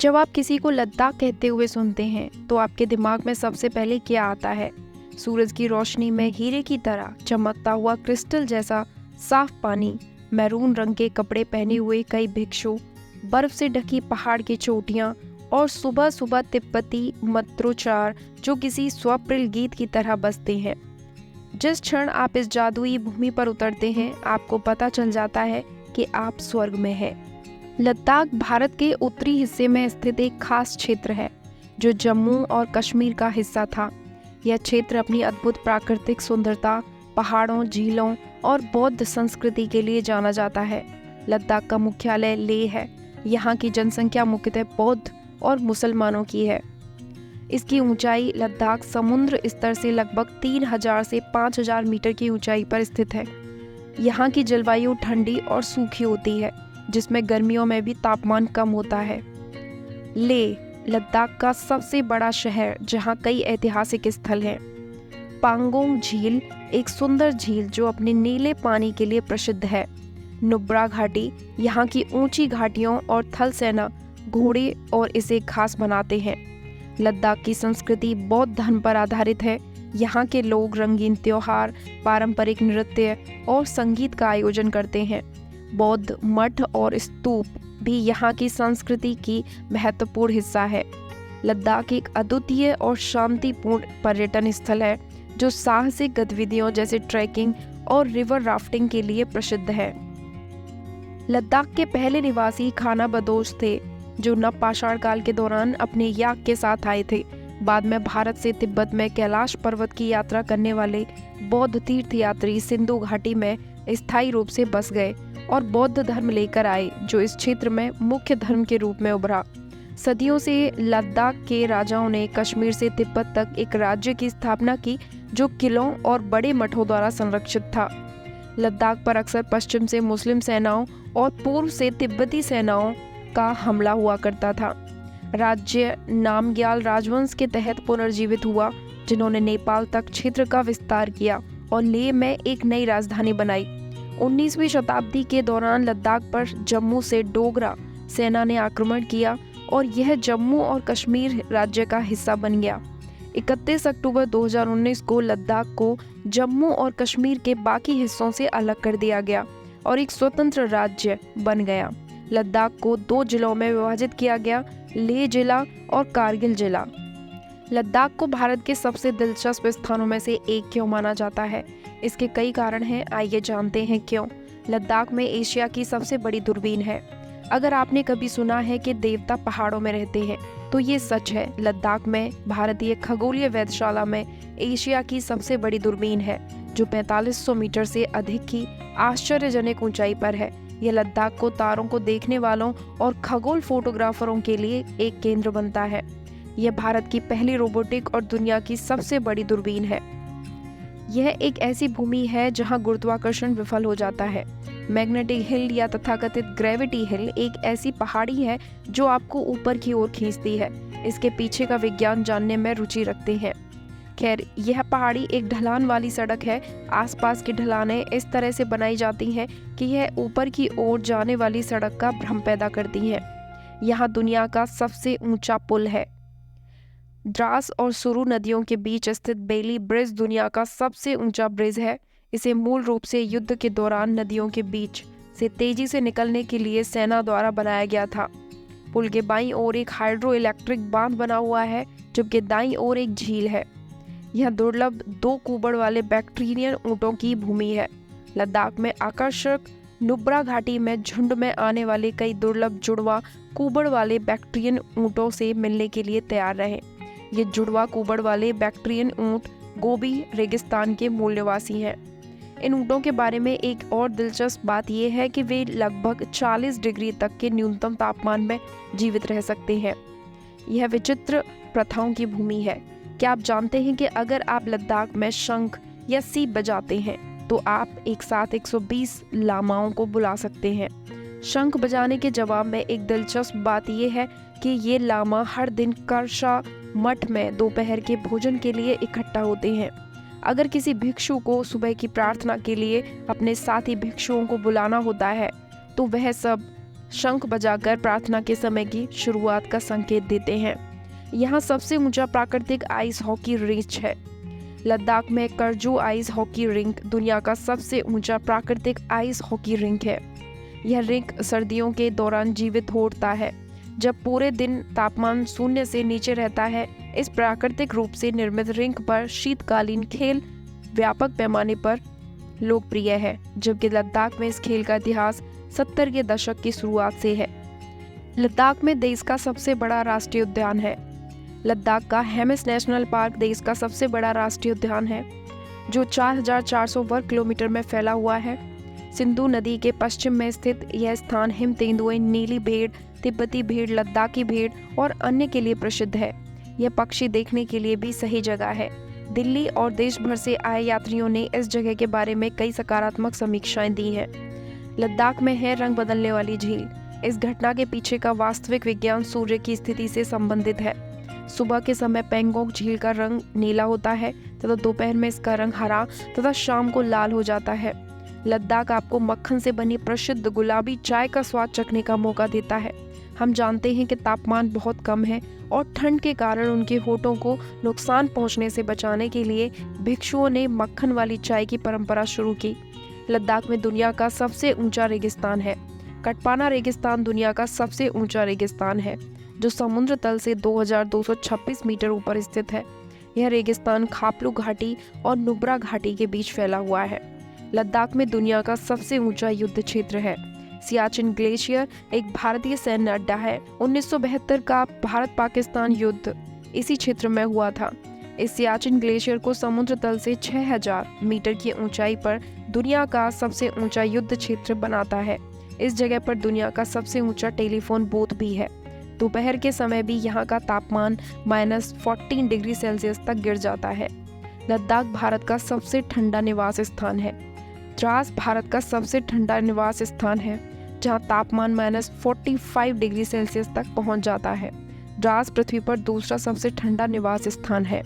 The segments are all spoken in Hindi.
जब आप किसी को लद्दाख कहते हुए सुनते हैं तो आपके दिमाग में सबसे पहले क्या आता है? सूरज की रोशनी में हीरे की तरह चमकता हुआ क्रिस्टल जैसा साफ पानी, मैरून रंग के कपड़े पहने हुए कई भिक्षु, बर्फ से ढकी पहाड़ की चोटियां और सुबह सुबह तिब्बती मंत्रोच्चार जो किसी स्वप्निल गीत की तरह बजते हैं। जिस क्षण आप इस जादुई भूमि पर उतरते हैं, आपको पता चल जाता है कि आप स्वर्ग में हैं। लद्दाख भारत के उत्तरी हिस्से में स्थित एक खास क्षेत्र है जो जम्मू और कश्मीर का हिस्सा था। यह क्षेत्र अपनी अद्भुत प्राकृतिक सुंदरता, पहाड़ों, झीलों और बौद्ध संस्कृति के लिए जाना जाता है। लद्दाख का मुख्यालय लेह है। यहाँ की जनसंख्या मुख्यतः बौद्ध और मुसलमानों की है। इसकी ऊंचाई लद्दाख समुद्र स्तर से लगभग 3000 से 5000 मीटर की ऊंचाई पर स्थित है। यहाँ की जलवायु ठंडी और सूखी होती है, जिसमें गर्मियों में भी तापमान कम होता है। लेह लद्दाख का सबसे बड़ा शहर जहाँ कई ऐतिहासिक स्थल हैं। पांगोंग झील एक सुंदर झील जो अपने नीले पानी के लिए प्रसिद्ध है। नुब्रा घाटी यहाँ की ऊंची घाटियों और थल सेना घोड़े और इसे खास बनाते हैं। लद्दाख की संस्कृति बौद्ध धर्म पर आधारित है। यहाँ के लोग रंगीन त्योहार, पारंपरिक नृत्य और संगीत का आयोजन करते हैं। बौद्ध मठ और स्तूप भी यहाँ की संस्कृति की महत्वपूर्ण हिस्सा है। लद्दाख एक अद्वितीय और शांतिपूर्ण पर्यटन स्थल है जो साहसिक गतिविधियों जैसे ट्रैकिंग और रिवर राफ्टिंग के लिए प्रसिद्ध है। लद्दाख के पहले निवासी खाना बदोश थे जो नवपाषाण काल के दौरान अपने याक के साथ आए थे। बाद में भारत से तिब्बत में कैलाश पर्वत की यात्रा करने वाले बौद्ध तीर्थयात्री सिंधु घाटी में स्थायी रूप से बस गए और बौद्ध धर्म लेकर आए जो इस क्षेत्र में मुख्य धर्म के रूप में उभरा। सदियों से लद्दाख के राजाओं ने कश्मीर से तिब्बत तक एक राज्य की स्थापना की जो किलों और बड़े मठों द्वारा संरक्षित था। लद्दाख पर अक्सर पश्चिम से मुस्लिम सेनाओं और पूर्व से तिब्बती सेनाओं का हमला हुआ करता था। राज्य नामग्याल राजवंश के तहत पुनर्जीवित हुआ, जिन्होंने नेपाल तक क्षेत्र का विस्तार किया और लेह में एक नई राजधानी बनाई। 19वीं शताब्दी के दौरान लद्दाख पर जम्मू से डोगरा सेना ने आक्रमण किया और यह जम्मू और कश्मीर राज्य का हिस्सा बन गया। 31 अक्टूबर 2019 को लद्दाख को जम्मू और कश्मीर के बाकी हिस्सों से अलग कर दिया गया और एक स्वतंत्र राज्य बन गया। लद्दाख को 2 जिलों में विभाजित किया गया, लेह जिला और कारगिल जिला। लद्दाख को भारत के सबसे दिलचस्प स्थानों में से एक क्यों माना जाता है? इसके कई कारण हैं, आइए जानते हैं क्यों। लद्दाख में एशिया की सबसे बड़ी दूरबीन है। अगर आपने कभी सुना है कि देवता पहाड़ों में रहते हैं, तो ये सच है। लद्दाख में भारतीय खगोलीय वेधशाला में एशिया की सबसे बड़ी दूरबीन है जो 4500 मीटर से अधिक की आश्चर्यजनक ऊंचाई पर है। यह लद्दाख को तारों को देखने वालों और खगोल फोटोग्राफरों के लिए एक केंद्र बनता है। यह भारत की पहली रोबोटिक और दुनिया की सबसे बड़ी दूरबीन है। यह एक ऐसी भूमि है जहां गुरुत्वाकर्षण विफल हो जाता है। मैग्नेटिक हिल या तथाकथित ग्रेविटी हिल एक ऐसी पहाड़ी है जो आपको ऊपर की ओर खींचती है। इसके पीछे का विज्ञान जानने में रुचि रखते हैं। खैर, यह पहाड़ी एक ढलान वाली सड़क है। आसपास की ढलानें इस तरह से बनाई जाती हैं कि यह ऊपर की ओर जाने वाली सड़क का भ्रम पैदा करती हैं। यहाँ दुनिया का सबसे ऊंचा पुल है। द्रास और सुरु नदियों के बीच स्थित बेली ब्रिज दुनिया का सबसे ऊंचा ब्रिज है। इसे मूल रूप से युद्ध के दौरान नदियों के बीच से तेजी से निकलने के लिए सेना द्वारा बनाया गया था। पुल के बाईं ओर एक हाइड्रो इलेक्ट्रिक बांध बना हुआ है, जबकि दाईं ओर एक झील है। यह दुर्लभ 2 कुबड़ वाले बैक्टीरियन ऊंटों की भूमि है। लद्दाख में आकर्षक नुब्रा घाटी में झुंड में आने वाले कई दुर्लभ जुड़वा कुबड़ वाले बैक्टीरियन ऊंटों से मिलने के लिए तैयार रहे। ये जुड़वा कुबड़ वाले बैक्टीरियन ऊंट गोबी रेगिस्तान के मूल निवासी हैं। इन ऊंटों के बारे में एक और दिलचस्प बात यह है कि वे लगभग 40 डिग्री तक के न्यूनतम तापमान में जीवित रह सकते हैं। यह विचित्र प्रथाओं की भूमि है। क्या आप जानते हैं कि अगर आप लद्दाख में शंख या सीप बजाते हैं तो आप एक साथ 120 लामाओं को बुला सकते हैं? शंख बजाने के जवाब में एक दिलचस्प बात यह है कि ये लामा हर दिन करशा मठ में दोपहर के भोजन के लिए इकट्ठा होते हैं। अगर किसी भिक्षु को सुबह की प्रार्थना के लिए अपने साथी भिक्षुओं को बुलाना होता है तो वह सब शंख बजाकर प्रार्थना के समय की शुरुआत का संकेत देते हैं। यहाँ सबसे ऊंचा प्राकृतिक आइस हॉकी रिंच है। लद्दाख में करजू आइस हॉकी रिंक दुनिया का सबसे ऊंचा प्राकृतिक आइस हॉकी रिंक है। यह रिंक सर्दियों के दौरान जीवित हो उठता है, जब पूरे दिन तापमान शून्य से नीचे रहता है। इस प्राकृतिक रूप से निर्मित रिंक पर शीतकालीन खेल व्यापक पैमाने पर लोकप्रिय है, जबकि लद्दाख में इस खेल का इतिहास 70 के दशक की शुरुआत से है। लद्दाख में देश का सबसे बड़ा राष्ट्रीय उद्यान है। लद्दाख का हेमिस नेशनल पार्क देश का सबसे बड़ा राष्ट्रीय उद्यान है, जो 4,400 वर्ग किलोमीटर में फैला हुआ है। सिंधु नदी के पश्चिम में स्थित यह स्थान हिम तेंदुए, नीली भेड़, तिब्बती भेड़, लद्दाखी भेड़ और अन्य के लिए प्रसिद्ध है। यह पक्षी देखने के लिए भी सही जगह है। दिल्ली और देश भर से आए यात्रियों ने इस जगह के बारे में कई सकारात्मक समीक्षाएं दी हैं। लद्दाख में है रंग बदलने वाली झील। इस घटना के पीछे का वास्तविक विज्ञान सूर्य की स्थिति से संबंधित है। सुबह के समय पेंगोंग झील का रंग नीला होता है तथा दोपहर में इसका रंग हरा तथा शाम को लाल हो जाता है। लद्दाख आपको मक्खन से बनी प्रसिद्ध गुलाबी चाय का स्वाद चखने का मौका देता है। हम जानते हैं कि तापमान बहुत कम है और ठंड के कारण उनके होठों को नुकसान पहुंचने से बचाने के लिए भिक्षुओं ने मक्खन वाली चाय की परंपरा शुरू की। लद्दाख में दुनिया का सबसे ऊंचा रेगिस्तान है। कटपाना रेगिस्तान दुनिया का सबसे ऊंचा रेगिस्तान है, जो समुद्र तल से 2226 मीटर ऊपर स्थित है। यह रेगिस्तान खापलू घाटी और नुब्रा घाटी के बीच फैला हुआ है। लद्दाख में दुनिया का सबसे ऊंचा युद्ध क्षेत्र है। सियाचिन ग्लेशियर एक भारतीय सैन्य अड्डा है। 1972 का भारत पाकिस्तान युद्ध इसी क्षेत्र में हुआ था। इस सियाचिन ग्लेशियर को समुद्र तल से 6000 मीटर की ऊंचाई पर दुनिया का सबसे ऊंचा युद्ध क्षेत्र बनाता है। इस जगह पर दुनिया का सबसे ऊंचा टेलीफोन बूथ भी है। दोपहर के समय भी यहाँ का तापमान -14 डिग्री सेल्सियस तक गिर जाता है। लद्दाख भारत का सबसे ठंडा निवास स्थान है। द्रास भारत का सबसे ठंडा निवास स्थान है, जहाँ तापमान -45 डिग्री सेल्सियस तक पहुँच जाता है। द्रास पृथ्वी पर दूसरा सबसे ठंडा निवास स्थान है।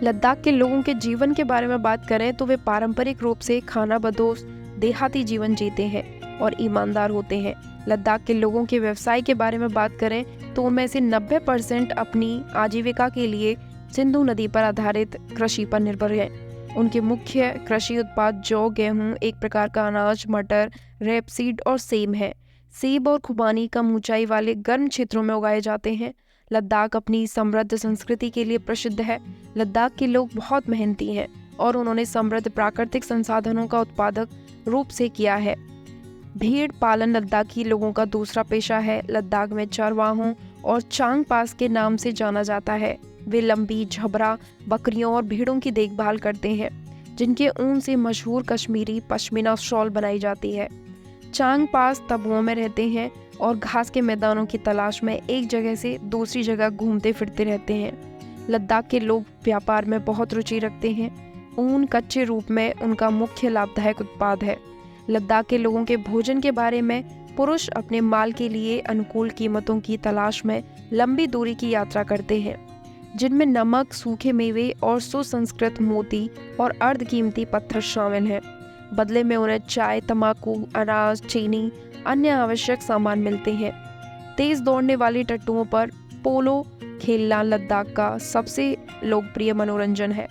लद्दाख के लोगों के जीवन के बारे में बात करें तो वे पारंपरिक रूप से खानाबदोश देहाती जीवन जीते हैं और ईमानदार होते हैं। लद्दाख के लोगों के व्यवसाय के बारे में बात करें तो उनमें से 90% अपनी आजीविका के लिए सिंधु नदी पर आधारित कृषि पर निर्भर है। उनके मुख्य कृषि उत्पाद जौ, गेहूं, एक प्रकार का अनाज, मटर, रेपसीड और सेब है। सेब और खुबानी कम ऊंचाई वाले गर्म क्षेत्रों में उगाए जाते हैं। लद्दाख अपनी समृद्ध संस्कृति के लिए प्रसिद्ध है। लद्दाख के लोग बहुत मेहनती हैं और उन्होंने समृद्ध प्राकृतिक संसाधनों का उत्पादक रूप से किया है। भेड़ पालन लद्दाखी लोगों का दूसरा पेशा है। लद्दाख में चरवाहों और चांग पास के नाम से जाना जाता है। वे लंबी झबरा बकरियों और भेड़ों की देखभाल करते हैं, जिनके ऊन से मशहूर कश्मीरी पश्मीना शॉल बनाई जाती है। चांग पास तबुओं में रहते हैं और घास के मैदानों की तलाश में एक जगह से दूसरी जगह घूमते फिरते रहते हैं। लद्दाख के लोग व्यापार में बहुत रुचि रखते हैं। ऊन कच्चे रूप में उनका मुख्य लाभदायक उत्पाद है। लद्दाख के लोगों के भोजन के बारे में पुरुष अपने माल के लिए अनुकूल कीमतों की तलाश में लंबी दूरी की यात्रा करते हैं, जिनमें नमक, सूखे मेवे और सुसंस्कृत मोती और अर्ध कीमती पत्थर शामिल हैं। बदले में उन्हें चाय, तंबाकू, अनाज, चीनी, अन्य आवश्यक सामान मिलते हैं। तेज दौड़ने वाली टट्टुओं पर पोलो खेलना लद्दाख का सबसे लोकप्रिय मनोरंजन है।